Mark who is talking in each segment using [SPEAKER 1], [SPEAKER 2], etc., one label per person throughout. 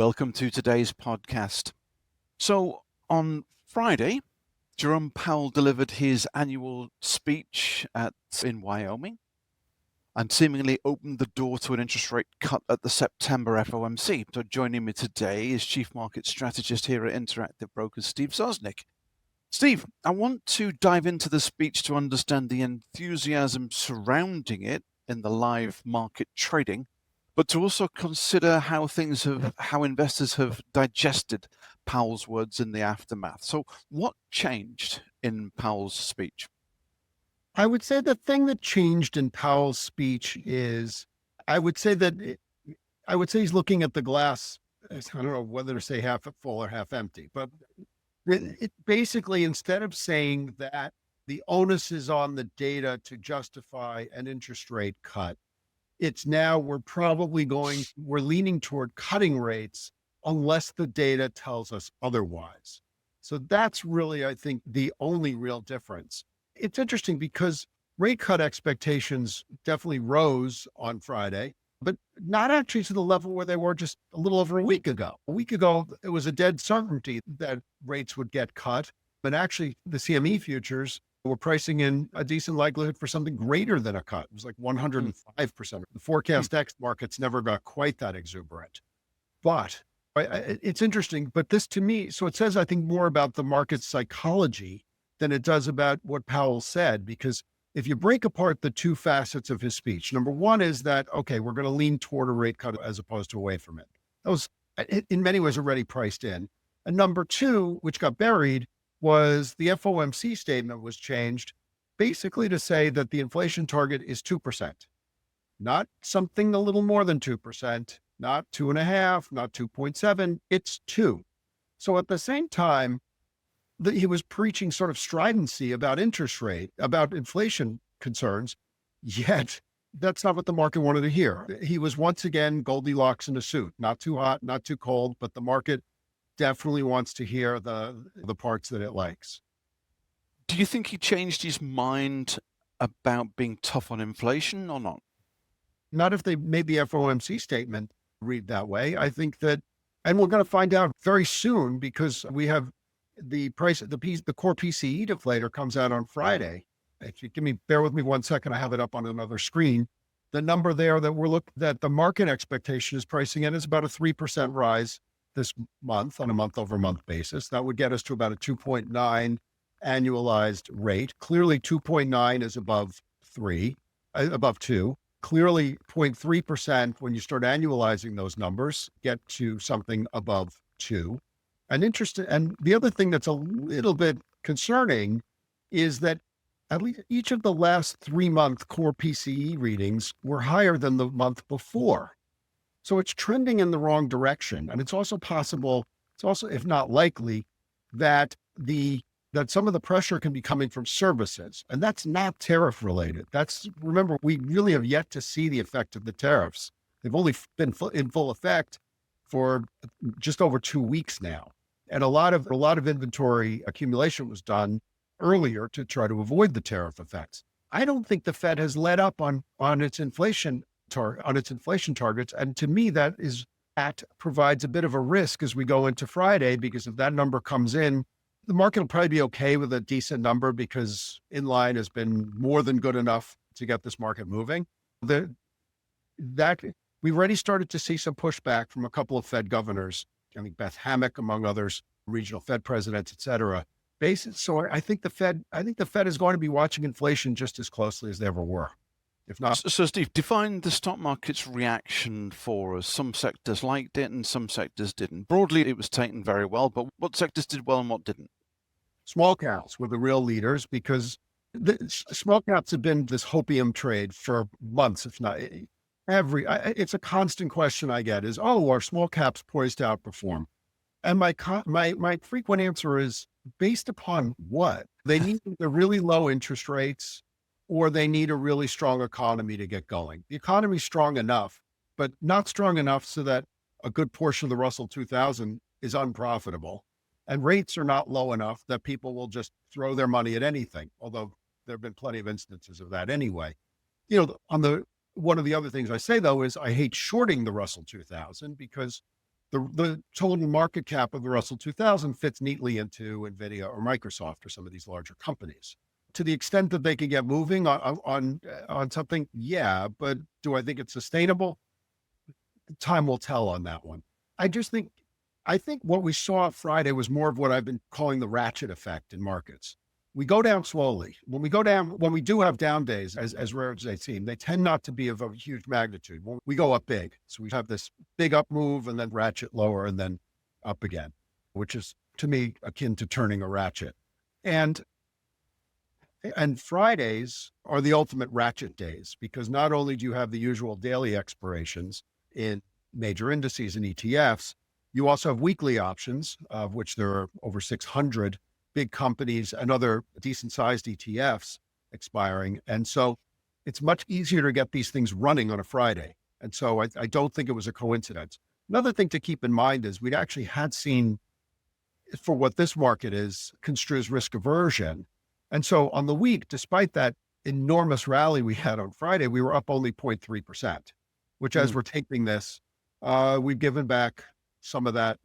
[SPEAKER 1] Welcome to today's podcast. So, on Friday, Jerome Powell delivered his annual speech in Wyoming and seemingly opened the door to an interest rate cut at the September FOMC. So, joining me today is Chief Market Strategist here at Interactive Brokers, Steve Sosnick. Steve, I want to dive into the speech to understand the enthusiasm surrounding it in the live market trading, but to also consider how investors have digested Powell's words in the aftermath. So what changed in Powell's speech?
[SPEAKER 2] I would say the thing that changed in Powell's speech is, I would say he's looking at the glass. I don't know whether to say half full or half empty, but it basically, instead of saying that the onus is on the data to justify an interest rate cut, it's now we're leaning toward cutting rates unless the data tells us otherwise. So that's really, I think, the only real difference. It's interesting because rate cut expectations definitely rose on Friday, but not actually to the level where they were just a little over a week ago. A week ago, it was a dead certainty that rates would get cut. But actually, the CME futures were pricing in a decent likelihood for something greater than a cut. It was like 105%. The forecast X markets never got quite that exuberant. But it's interesting. But this to me, so it says, I think, more about the market psychology than it does about what Powell said, because if you break apart the two facets of his speech, number one is that, okay, we're going to lean toward a rate cut as opposed to away from it. That was in many ways already priced in. And number two, which got buried, was the FOMC statement was changed basically to say that the inflation target is 2%, not something a little more than 2%, not 2.5, not 2.7, it's 2. So at the same time, he was preaching sort of stridency about interest rate, about inflation concerns, yet that's not what the market wanted to hear. He was once again Goldilocks in a suit, not too hot, not too cold, but the market definitely wants to hear the parts that it likes.
[SPEAKER 1] Do you think he changed his mind about being tough on inflation or not?
[SPEAKER 2] Not if they made the FOMC statement read that way. I think that, and we're going to find out very soon because we have the core PCE deflator comes out on Friday. If you bear with me 1 second, I have it up on another screen. The number there that the market expectation is pricing in is about a 3% rise this month on a month over month basis. That would get us to about a 2.9 annualized rate. Clearly 2.9 is above 2. Clearly 0.3% when you start annualizing those numbers get to something above 2. And the other thing that's a little bit concerning is that at least each of the last 3-month core PCE readings were higher than the month before. So it's trending in the wrong direction. And it's also possible, if not likely, that some of the pressure can be coming from services. And that's not tariff related. Remember, we really have yet to see the effect of the tariffs. They've only been in full effect for just over 2 weeks now. And a lot of inventory accumulation was done earlier to try to avoid the tariff effects. I don't think the Fed has let up on its inflation targets. And to me, that provides a bit of a risk as we go into Friday, because if that number comes in, the market will probably be okay with a decent number because inline has been more than good enough to get this market moving. We've already started to see some pushback from a couple of Fed governors. I think Beth Hammack, among others, regional Fed presidents, et cetera. So I think the Fed is going to be watching inflation just as closely as they ever were. If not.
[SPEAKER 1] So Steve, define the stock market's reaction for us. Some sectors liked it and some sectors didn't. Broadly, it was taken very well, but what sectors did well and what didn't?
[SPEAKER 2] Small caps were the real leaders because the small caps have been this hopium trade for months, if not it's a constant question I get is, are small caps poised to outperform? And my frequent answer is based upon what? They need the really low interest rates, or they need a really strong economy to get going. The economy's strong enough, but not strong enough so that a good portion of the Russell 2000 is unprofitable. And rates are not low enough that people will just throw their money at anything, although there have been plenty of instances of that anyway. One of the other things I say, though, is I hate shorting the Russell 2000 because the total market cap of the Russell 2000 fits neatly into Nvidia or Microsoft or some of these larger companies. To the extent that they can get moving on something, yeah, but do I think it's sustainable? Time will tell on that one. I think what we saw Friday was more of what I've been calling the ratchet effect in markets. We go down slowly. When we do have down days, as rare as they seem, they tend not to be of a huge magnitude. When we go up big. So we have this big up move and then ratchet lower and then up again, which is to me akin to turning a ratchet. And Fridays are the ultimate ratchet days, because not only do you have the usual daily expirations in major indices and ETFs, you also have weekly options, of which there are over 600 big companies and other decent sized ETFs expiring. And so it's much easier to get these things running on a Friday. And so I don't think it was a coincidence. Another thing to keep in mind is we'd actually had seen, for what this market is, construes risk aversion. And so on the week, despite that enormous rally we had on Friday, we were up only 0.3%, which as we're taping this, we've given back some of that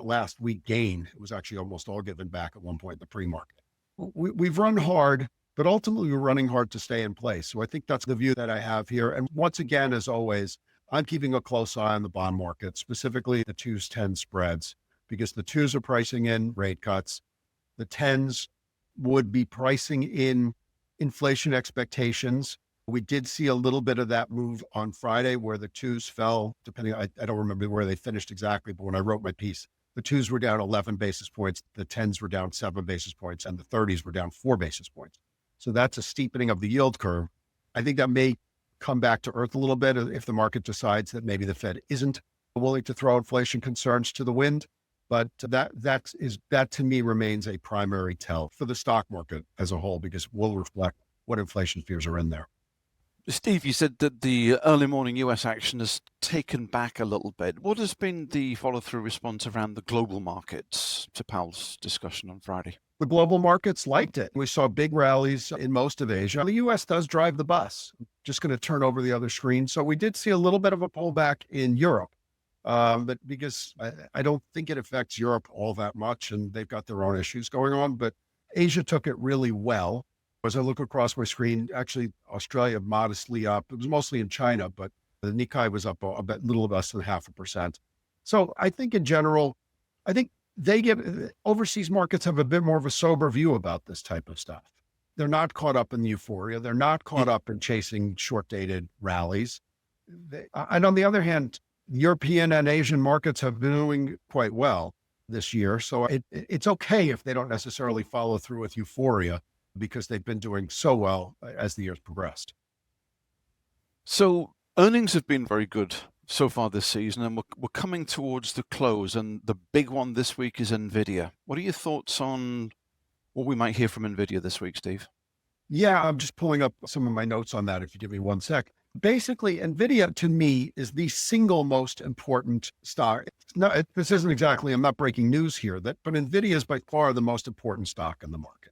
[SPEAKER 2] last week gain. It was actually almost all given back at one point in the pre-market. We've run hard, but ultimately we're running hard to stay in place. So I think that's the view that I have here. And once again, as always, I'm keeping a close eye on the bond market, specifically the 2s-10 spreads, because the 2s are pricing in rate cuts. The 10s would be pricing in inflation expectations. We did see a little bit of that move on Friday where the 2s fell, I don't remember where they finished exactly, but when I wrote my piece, the 2s were down 11 basis points, the 10s were down 7 basis points, and the 30s were down 4 basis points. So that's a steepening of the yield curve. I think that may come back to earth a little bit if the market decides that maybe the Fed isn't willing to throw inflation concerns to the wind. But that to me remains a primary tell for the stock market as a whole, because it will reflect what inflation fears are in there.
[SPEAKER 1] Steve, you said that the early morning US action has taken back a little bit. What has been the follow-through response around the global markets to Powell's discussion on Friday?
[SPEAKER 2] The global markets liked it. We saw big rallies in most of Asia. The US does drive the bus. Just going to turn over the other screen. So we did see a little bit of a pullback in Europe, but because I don't think it affects Europe all that much, and they've got their own issues going on, but Asia took it really well. As I look across my screen, actually Australia modestly up. It was mostly in China, but the Nikkei was up a little less than 0.5%. So I think in general, I think overseas markets have a bit more of a sober view about this type of stuff. They're not caught up in the euphoria. They're not caught up in chasing short-dated rallies. And on the other hand, European and Asian markets have been doing quite well this year. So it's okay if they don't necessarily follow through with euphoria, because they've been doing so well as the years progressed.
[SPEAKER 1] So earnings have been very good so far this season, and we're coming towards the close, and the big one this week is Nvidia. What are your thoughts on what we might hear from Nvidia this week, Steve?
[SPEAKER 2] Yeah, I'm just pulling up some of my notes on that, if you give me one sec. Basically, Nvidia to me is the single most important stock. This isn't exactly, I'm not breaking news here, but Nvidia is by far the most important stock in the market.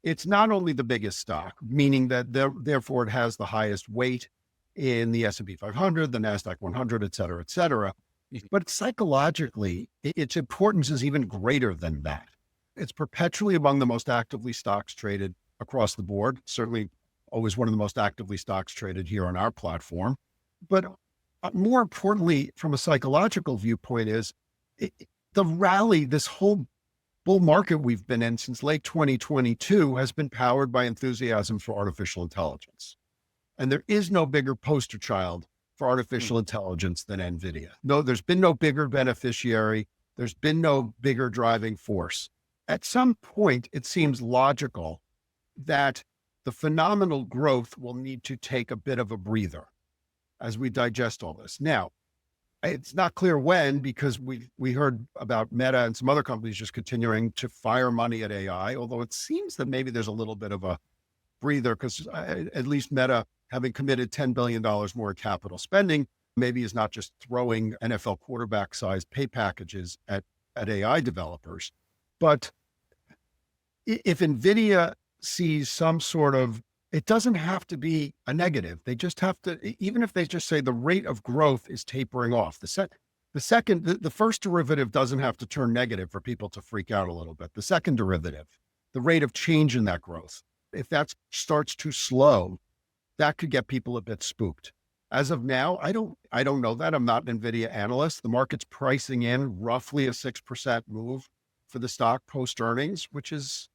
[SPEAKER 2] It's not only the biggest stock, meaning that therefore it has the highest weight in the S&P 500, the NASDAQ 100, et cetera, but psychologically, its importance is even greater than that. It's perpetually among the most actively stocks traded across the board, certainly always one of the most actively stocks traded here on our platform. But more importantly, from a psychological viewpoint, is the rally, this whole bull market we've been in since late 2022 has been powered by enthusiasm for artificial intelligence. And there is no bigger poster child for artificial intelligence than Nvidia. No, there's been no bigger beneficiary. There's been no bigger driving force. At some point, it seems logical that the phenomenal growth will need to take a bit of a breather as we digest all this. Now, it's not clear when, because we heard about Meta and some other companies just continuing to fire money at AI, although it seems that maybe there's a little bit of a breather, because at least Meta, having committed $10 billion more capital spending, maybe is not just throwing NFL quarterback-sized pay packages at AI developers. But if Nvidia sees some sort of, it doesn't have to be a negative. They just have to, even if they just say the rate of growth is tapering off, The first derivative doesn't have to turn negative for people to freak out a little bit. The second derivative, the rate of change in that growth, if that starts to slow, that could get people a bit spooked. As of now, I don't know that. I'm not an Nvidia analyst. The market's pricing in roughly a 6% move for the stock post earnings, which is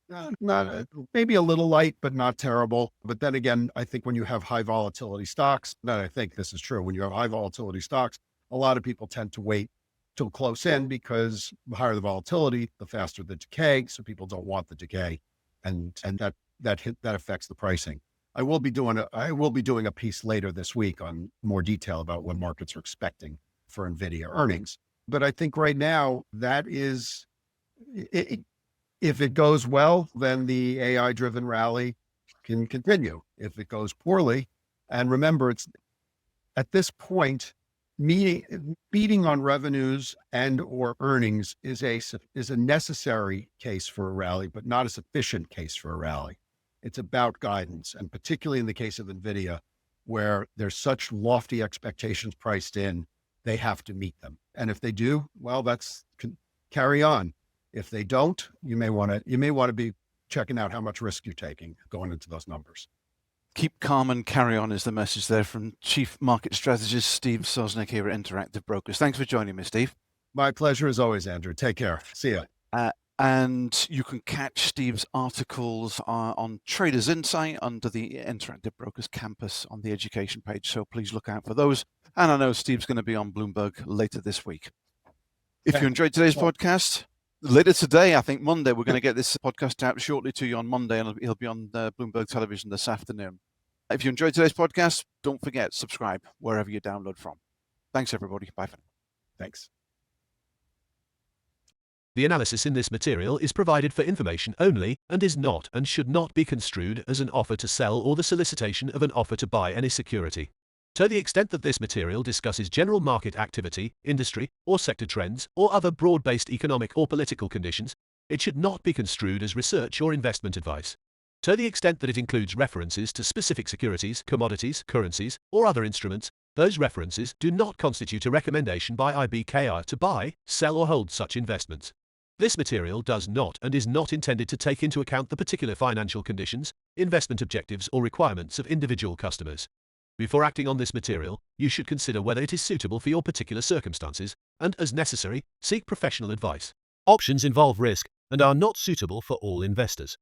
[SPEAKER 2] not maybe a little light, but not terrible. But then again, I think when you have high volatility stocks, then I think this is true. When you have high volatility stocks, a lot of people tend to wait till close in because the higher the volatility, the faster the decay. So people don't want the decay, and that affects the pricing. I will be doing a piece later this week on more detail about what markets are expecting for Nvidia earnings. But I think right now that is, if it goes well, then the AI driven rally can continue. If it goes poorly, and remember, it's at this point, beating on revenues and or earnings is a necessary case for a rally, but not a sufficient case for a rally. It's about guidance, and particularly in the case of Nvidia, where there's such lofty expectations priced in, they have to meet them. And if they do, well, carry on. If they don't, you may want to be checking out how much risk you're taking going into those numbers.
[SPEAKER 1] Keep calm and carry on is the message there from Chief Market Strategist Steve Sosnick here at Interactive Brokers. Thanks for joining me, Steve.
[SPEAKER 2] My pleasure as always, Andrew. Take care. See ya.
[SPEAKER 1] And you can catch Steve's articles on Traders Insight under the Interactive Brokers campus on the education page. So please look out for those. And I know Steve's going to be on Bloomberg later this week. If you enjoyed today's podcast, later today, I think Monday, we're going to get this podcast out shortly to you on Monday, and he'll be on Bloomberg Television this afternoon. If you enjoyed today's podcast, don't forget, subscribe wherever you download from. Thanks, everybody. Bye for now.
[SPEAKER 2] Thanks.
[SPEAKER 3] The analysis in this material is provided for information only and is not and should not be construed as an offer to sell or the solicitation of an offer to buy any security. To the extent that this material discusses general market activity, industry, or sector trends, or other broad-based economic or political conditions, it should not be construed as research or investment advice. To the extent that it includes references to specific securities, commodities, currencies, or other instruments, those references do not constitute a recommendation by IBKR to buy, sell, or hold such investments. This material does not and is not intended to take into account the particular financial conditions, investment objectives, or requirements of individual customers. Before acting on this material, you should consider whether it is suitable for your particular circumstances, and, as necessary, seek professional advice. Options involve risk and are not suitable for all investors.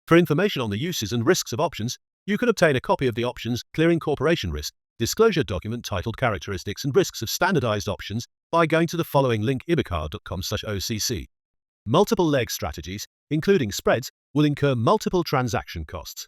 [SPEAKER 3] For information on the uses and risks of options, you can obtain a copy of the Options Clearing Corporation Risk Disclosure document titled Characteristics and Risks of Standardized Options by going to the following link: ibkr.com/OCC. Multiple leg strategies, including spreads, will incur multiple transaction costs.